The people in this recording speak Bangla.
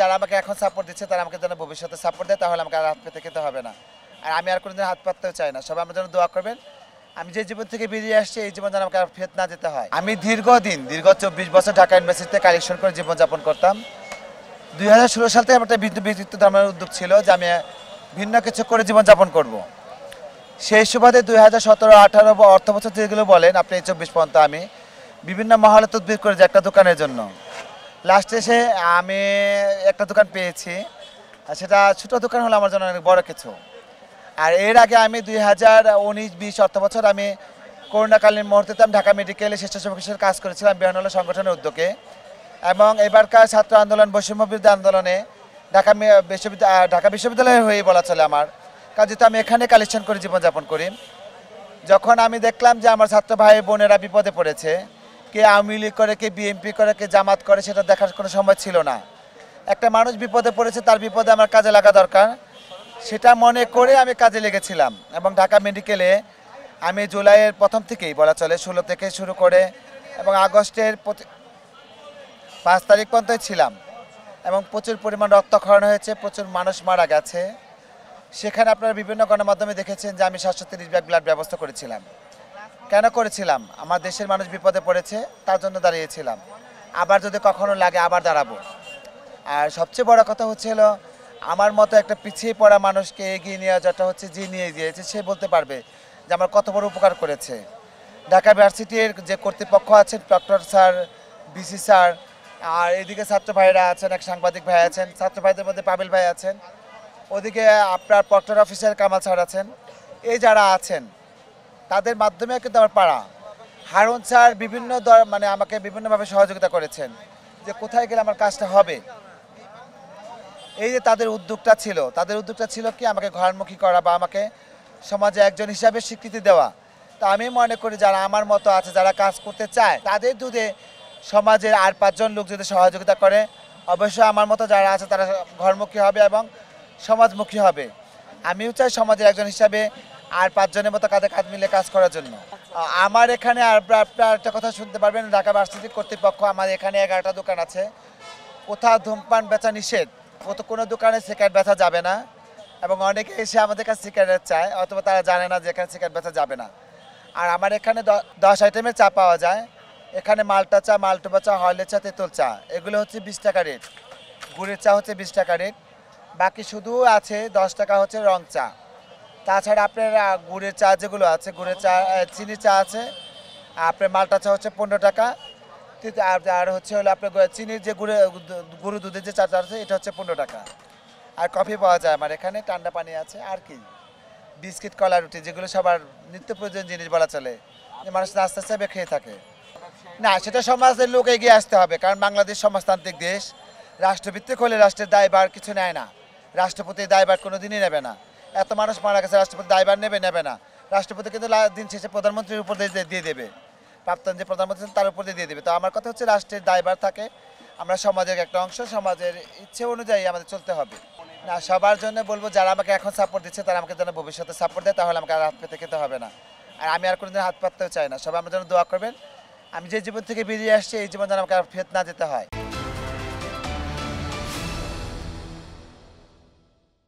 যারা আমাকে এখন সাপোর্ট দিচ্ছে তারা আমাকে যেন ভবিষ্যতে সাপোর্ট দেয়, তাহলে আমাকে আর হাত পেতে খেতে হবে না। আর আমি আর কোনোদিন হাত পাততেও চাই না। সবাই আমার জন্য দোয়া করবেন। আমি যে জীবন থেকে বেরিয়ে আসছি এই জীবন যেন আমাকে আর ফেরত না যেতে হয়। আমি দীর্ঘ 24 বছর ঢাকা ইউনিভার্সিটিতে কালেকশন করে জীবনযাপন করতাম। 2016 সাল থেকে আমার একটা ব্যক্তিত্ব ধর্মের উদ্যোগ ছিল যে আমি ভিন্ন কিছু করে জীবনযাপন করব। সেই সুবাদে 2017-18 অর্থ বছর যেগুলো বলেন আপনি 24 পর্যন্ত আমি বিভিন্ন মহলে তদবির করে যে একটা দোকানের জন্য লাস্টে এসে আমি একটা দোকান পেয়েছি। আর সেটা ছোটো দোকান হলো আমার জন্য অনেক বড় কিছু। আর এর আগে আমি 2019-20 অর্থ বছর আমি করোনাকালীন মুহূর্তে আমি ঢাকা মেডিকেলে স্বেচ্ছাসেবক হিসেবে কাজ করেছিলাম বিহানলা সংগঠনের উদ্যোগে। এবং এবারকার ছাত্র আন্দোলন বৈষম্য বিরোধী আন্দোলনে ঢাকা বিশ্ববিদ্যালয়ের হয়েই বলা চলে আমার, কারণ যেহেতু আমি এখানে কালেকশন করে জীবনযাপন করি। যখন আমি দেখলাম যে আমার ছাত্র ভাই বোনেরা বিপদে পড়েছে, কে আওয়ামী লীগ করে, কে বিএনপি করে, কে জামাত করে, সেটা দেখার কোনো সময় ছিল না। একটা মানুষ বিপদে পড়েছে, তার বিপদে আমার কাজে লাগা দরকার, সেটা মনে করে আমি কাজে লেগেছিলাম। এবং ঢাকা মেডিকেলে আমি জুলাইয়ের প্রথম থেকেই বলা চলে 16 থেকে শুরু করে এবং আগস্টের 5 তারিখ পর্যন্ত ছিলাম। এবং প্রচুর পরিমাণ রক্তক্ষরণ হয়েছে, প্রচুর মানুষ মারা গেছে। সেখানে আপনারা বিভিন্ন গণমাধ্যমে দেখেছেন যে আমি 730 ব্যাগ ব্লাড ব্যবস্থা করেছিলাম। কেন করেছিলাম? আমার দেশের মানুষ বিপদে পড়েছে, তার জন্য দাঁড়িয়েছিলাম। আবার যদি কখনো লাগে আবার দাঁড়াবো। আর সবচেয়ে বড় কথা হচ্ছে হলো আমার মতো একটা পিছিয়ে পড়া মানুষকে এগিয়ে নিয়ে যাওয়াটা হচ্ছে যে নিয়ে গিয়েছে সে বলতে পারবে যে আমার কত বড় উপকার করেছে। ঢাকা ইউনিভার্সিটির যে কর্তৃপক্ষ আছেন, ডক্টর স্যার, বিসি স্যার, আর এদিকে ছাত্র ভাইরা আছেন, এক সাংবাদিক ভাই আছেন, ছাত্র ভাইদের মধ্যে পাবেল ভাই আছেন, ওদিকে আপনার প্রক্টর অফিসার কামাল স্যার আছেন, এই যারা আছেন তাদের মাধ্যমে কিন্তু আমার পাড়া হারুন স্যার বিভিন্ন মানে আমাকে বিভিন্নভাবে সহযোগিতা করেছেন যে কোথায় গেলে আমার কাজটা হবে। এই যে তাদের উদ্যোগটা ছিল কি আমাকে ঘরমুখী করা বা আমাকে সমাজে একজন হিসাবে স্বীকৃতি দেওয়া। তা আমি মনে করি যারা আমার মতো আছে, যারা কাজ করতে চায়, তাদের দুধে সমাজের আর 5 জন লোক যদি সহযোগিতা করে, অবশ্যই আমার মতো যারা আছে তারা ঘরমুখী হবে এবং সমাজমুখী হবে। আমিও চাই সমাজের একজন হিসাবে আর 5 জনের মতো কাঁধে কাঁধ মিলে কাজ করার জন্য। আমার এখানে আর আপনার একটা কথা শুনতে পারবেন, ঢাকা ভার্সিটি কর্তৃপক্ষ আমার এখানে 11টা দোকান আছে, কোথাও ধূমপান বেচা নিষেধ, কোনো দোকানে সিগারেট বেচা যাবে না। এবং অনেকে এসে আমাদের কাছে সিগারেট চায়, অথবা তারা জানে না যে এখানে সিগারেট বেচা যাবে না। আর আমার এখানে 10 আইটেমের চা পাওয়া যায়। এখানে মাল্টা চা, মালটোবা চা, হরলিক্স চা, তেঁতুল চা, এগুলো হচ্ছে 20 টাকা রেট। গুড়ের চা হচ্ছে 20 টাকা রেট। বাকি শুধু আছে 10 টাকা হচ্ছে রং চা। তাছাড়া আপনার গুড়ের চা যেগুলো আছে, গুড়ের চা, চিনি চা আছে, আপনার মাল্টা চা হচ্ছে 15 টাকা। আর হচ্ছে হলো আপনার চিনির যে গরু দুধের যে চাটা আছে এটা হচ্ছে 15 টাকা। আর কফি পাওয়া যায় আমার এখানে, ঠান্ডা পানি আছে, আর কি বিস্কিট, কলা, রুটি, যেগুলো সবার নিত্য প্রয়োজন জিনিস বলা চলে, যে মানুষ নাস্তা হিসাবে খেয়ে থাকে। না, সেটা সমাজের লোক এগিয়ে আসতে হবে, কারণ বাংলাদেশ সমাজতান্ত্রিক দেশ। রাষ্ট্রভিত্তিক হলে রাষ্ট্রের দায়ভার কিছু নেয় না, রাষ্ট্রপতির দায়ভার কোনো দিনই নেবে না। এত মানুষ মারা গেছে, রাষ্ট্রপতি দায়ভার নেবে না। রাষ্ট্রপতি কিন্তু দিন শেষে প্রধানমন্ত্রীর উপর দিয়ে দেবে, প্রাক্তন যে প্রধানমন্ত্রী তার উপর দিয়ে দেবে। তো আমার কথা হচ্ছে রাষ্ট্রের দায়ভার থাকে, আমরা সমাজের একটা অংশ, সমাজের ইচ্ছে অনুযায়ী আমাদের চলতে হবে। না, সবার জন্য বলবো যারা আমাকে এখন সাপোর্ট দিচ্ছে তারা আমাকে যেন ভবিষ্যতে সাপোর্ট দেয়, তাহলে আমাকে আর হাত পেতে খেতে হবে না। আর আমি আর কোনোদিন হাত পাততেও চাই না। সবাই আমার জন্য দোয়া করবেন। আমি যে জীবন থেকে বেরিয়ে আসছি এই জীবন যেন আমাকে আর ফেরত না যেতে হয়।